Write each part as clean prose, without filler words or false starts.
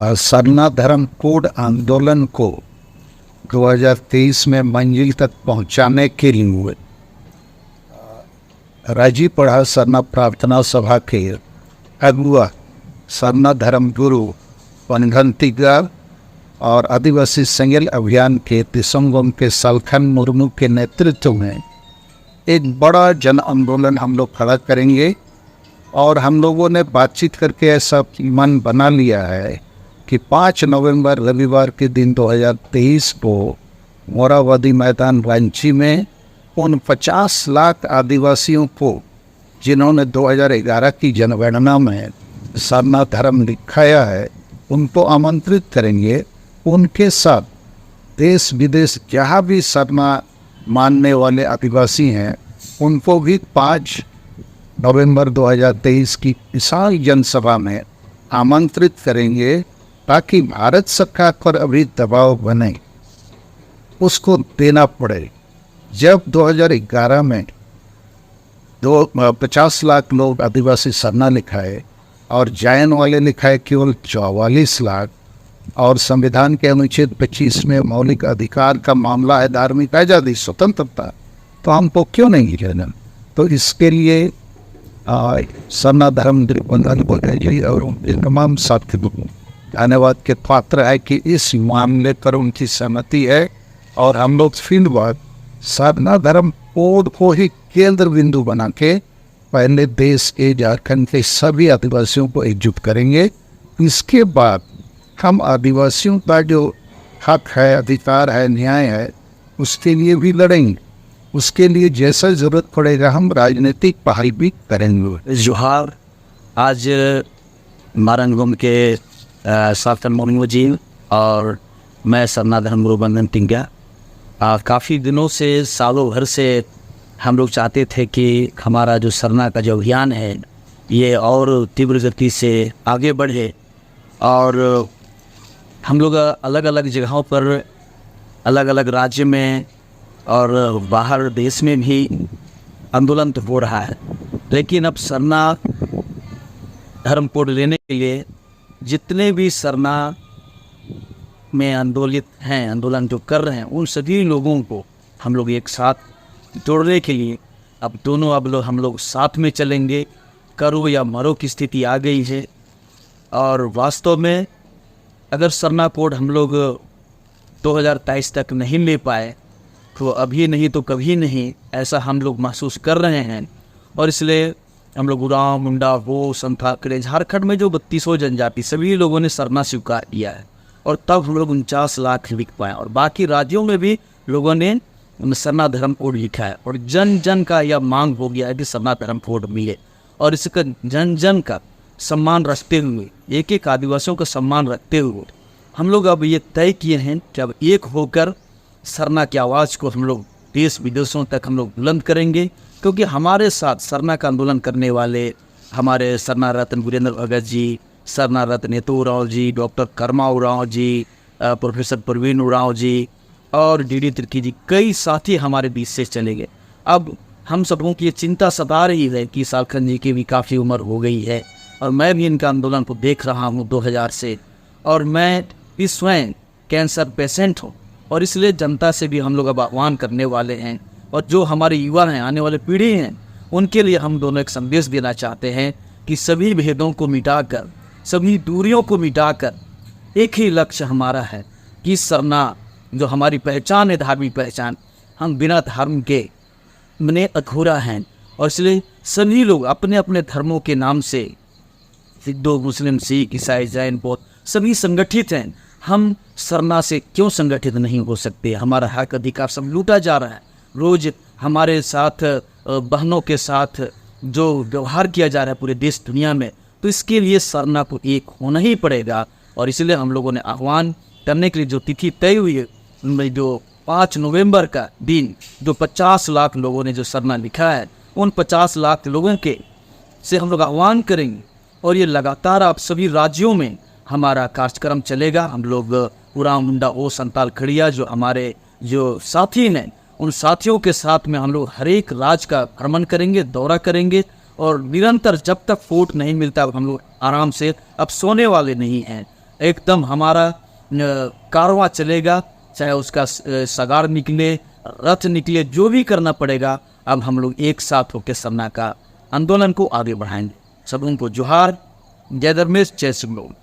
सरना धर्म कोड आंदोलन को 2023 में मंजिल तक पहुंचाने के लिए राजीपड़ा सरना प्रार्थना सभा के अगुआ सरना धर्म गुरु पनघंटीगर और आदिवासी संगल अभियान के दिसंगम के सलखन मुर्मू के नेतृत्व में एक बड़ा जन आंदोलन हम लोग खड़ा करेंगे। और हम लोगों ने बातचीत करके ऐसा मन बना लिया है कि 5 नवंबर रविवार के दिन 2023 को मोराबादी मैदान रांची में उन 50 लाख आदिवासियों को जिन्होंने 2011 की जनगणना में सरना धर्म लिखाया है, उनको आमंत्रित करेंगे। उनके साथ देश विदेश जहाँ भी सरना मानने वाले आदिवासी हैं उनको भी 5 नवंबर 2023 की विशाल जनसभा में आमंत्रित करेंगे, ताकि भारत सरकार पर अभी दबाव बने उसको देना पड़े। जब 2011 में 50 लाख लोग आदिवासी सरना लिखाए और जायन वाले लिखाए केवल 44 लाख, और संविधान के अनुच्छेद 25 में मौलिक अधिकार का मामला है धार्मिक आज़ादी स्वतंत्रता, तो हमको क्यों नहीं लेना। तो इसके लिए सरना धर्म और उनके तमाम साथी धन्यवाद के पात्र है कि इस मामले पर उनकी सहमति है। और हम लोग फिलहाल सरना धर्म कोड को ही केंद्र बिंदु बना के पहले देश के झारखंड के सभी आदिवासियों को एकजुट करेंगे। इसके बाद हम आदिवासियों का जो हक है, अधिकार है, न्याय है, उसके लिए भी लड़ेंगे। उसके लिए जैसा ज़रूरत पड़ेगा हम राजनीतिक पहल भी करेंगे। जोहार। आज मारंगम के साफ्टन मोर्मू जी और मैं सरना धर्म गुरु पनघंटीगर काफ़ी दिनों से, सालों भर से हम लोग चाहते थे कि हमारा जो सरना का जो अभियान है ये और तीव्र गति से आगे बढ़े। और हम लोग अलग अलग जगहों पर, अलग अलग राज्य में और बाहर देश में भी आंदोलन तो हो रहा है, लेकिन अब सरना धर्म कोड लेने के लिए जितने भी सरना में आंदोलित हैं, आंदोलन जो कर रहे हैं, उन सभी लोगों को हम लोग एक साथ जोड़ने के लिए अब हम लोग साथ में चलेंगे। करो या मरो की स्थिति आ गई है। और वास्तव में अगर सरना कोड हम लोग 2023 तक नहीं ले पाए तो अभी नहीं तो कभी नहीं, ऐसा हम लोग महसूस कर रहे हैं। और इसलिए हम लोग उरांव, मुंडा, वो, संथाल, झारखंड में जो 32 जनजाति सभी लोगों ने सरना स्वीकार किया है। और तब हम लोग 49 लाख लिख पाए। और बाकी राज्यों में भी लोगों ने सरना धर्म कोड लिखा है। और जन जन का यह मांग हो गया है कि सरना धर्म कोड मिले। और इसका जन जन का सम्मान रखते हुए, एक एक आदिवासियों का सम्मान रखते हुए हम लोग अब ये तय किए हैं कि अब एक होकर सरना की आवाज़ को हम लोग देश विदेशों तक हम लोग बुलंद करेंगे। क्योंकि हमारे साथ सरना का आंदोलन करने वाले हमारे सरना रत्न वीरेंद्र भगत जी, सरना रत्न नेतू उरांव जी, डॉक्टर कर्मा उरांव जी, प्रोफेसर प्रवीण उरांव जी और डी तिर्की जी, कई साथी हमारे बीच से चले गए। अब हम सबों की ये चिंता सता रही है कि सालखन जी की भी काफ़ी उम्र हो गई है और मैं भी इनका आंदोलन को देख रहा हूँ 2000 से, और मैं भी स्वयं कैंसर पेशेंट हूँ। और इसलिए जनता से भी हम लोग अब आह्वान करने वाले हैं, और जो हमारे युवा हैं, आने वाले पीढ़ी हैं, उनके लिए हम दोनों एक संदेश देना चाहते हैं कि सभी भेदों को मिटाकर, सभी दूरियों को मिटाकर एक ही लक्ष्य हमारा है कि सरना जो हमारी पहचान है, धार्मिक पहचान, हम बिना धर्म के बने अधूरा हैं। और इसलिए सभी लोग अपने अपने धर्मों के नाम से, हिंदू, मुस्लिम, सिख, ईसाई, जैन, बौद्ध, सभी संगठित हैं। हम सरना से क्यों संगठित नहीं हो सकते? हमारा हक अधिकार सब लूटा जा रहा है। रोज़ हमारे साथ, बहनों के साथ जो व्यवहार किया जा रहा है पूरे देश दुनिया में, तो इसके लिए सरना को एक होना ही पड़ेगा। और इसलिए हम लोगों ने आह्वान करने के लिए जो तिथि तय हुई है, उनमें जो 5 नवंबर का दिन, जो 50 लाख लोगों ने जो सरना लिखा है, उन 50 लाख लोगों के से हम लोग आह्वान करेंगे। और ये लगातार आप सभी राज्यों में हमारा कार्यक्रम चलेगा। हम लोग उरांव, मुंडा, ओ, संथाल, खड़िया जो हमारे जो साथी हैं, उन साथियों के साथ में हम लोग हर एक राज्य का भ्रमण करेंगे, दौरा करेंगे। और निरंतर जब तक वोट नहीं मिलता हम लोग आराम से अब सोने वाले नहीं हैं। एकदम हमारा कारवां चलेगा, चाहे उसका सगार निकले, रथ निकले, जो भी करना पड़ेगा। अब हम लोग एक साथ होकर सरना का आंदोलन को आगे बढ़ाएंगे। सब उनको जोहार, जय धर्मेश, जय सिंह।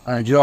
जो